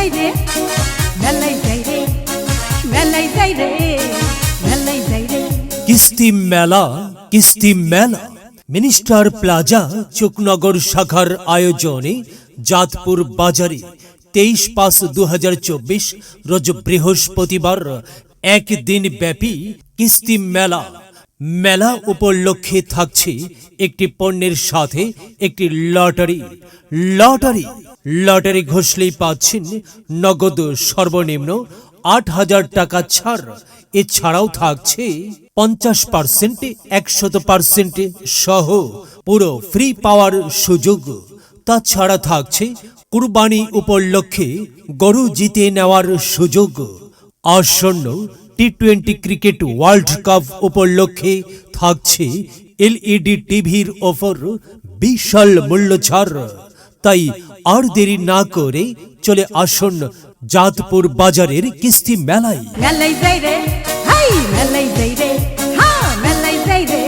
যাই রে মেলাই যাই রে মেলাই যাই রে মেলাই যাই রে কিস্তি মেলা মিনিস্টার প্লাজা চোকনগর শাখার আয়োজনে জাতপুর বাজারে 23/5/2024 রোজ বৃহস্পতিবার একদিন ব্যাপী কিস্তি মেলা উপলক্ষে থাকছে একটি পণ্যের সাথে একটি লটারি ঘোষলেই পাচ্ছেন নগদ সর্বনিম্ন 8,000 টাকা ছাড়। এছাড়াও থাকছে 50%, 100% সহ পুরো ফ্রি পাওয়ার সুযোগ। তাছাড়া থাকছে কুরবানি উপলক্ষে গরু জিতে নেওয়ার সুযোগ। আসন্ন টি20 ক্রিকেট ওয়ার্ল্ড কাপ উপলক্ষে থাকছে এলইডি টিভির ওপর বিশাল মূল্য ছাড়। তাই আর দেরি না করে চলে আসুন জাতপুর বাজারের কিস্তি মেলায়। মেলাই যাই রে হাই মেলাই যাই রে হ্যাঁ মেলাই যাই রে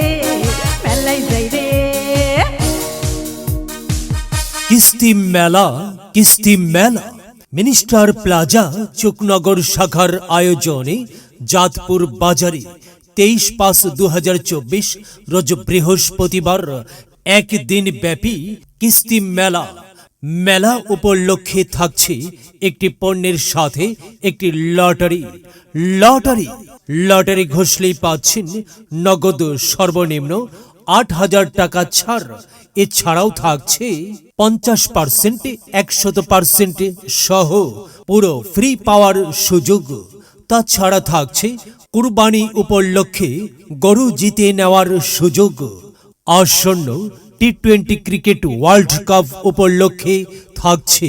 মেলাই যাই রে কিস্তি মেলা মিনিস্টার প্লাজা চোকনগর শাখার আয়োজনে জাতপুর বাজারে 23/5/2024 রোজ বৃহস্পতিবার একদিন ব্যাপী কিস্তি মেলা উপলক্ষে থাকছে একটি পণ্যের সাথে একটি লটারি ঘোষলেই পাচ্ছেন নগদ সর্বনিম্ন 8,000 টাকা ছাড়। এছাড়াও থাকছে 50%, 100% সহ পুরো ফ্রি পাওয়ার সুযোগ। তাছাড়া থাকছে কুরবানি উপলক্ষে গরু জিতে নেওয়ার সুযোগ। আসন্ন টি20 ক্রিকেট ওয়ার্ল্ড কাপ উপলক্ষে থাকছে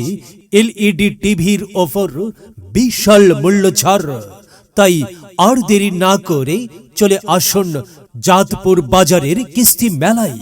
এলইডি টিভির ওপর বিশাল মূল্য ছাড়। তাই আর দেরি না করে চলে আসুন জাতপুর বাজারের কিস্তি মেলায়।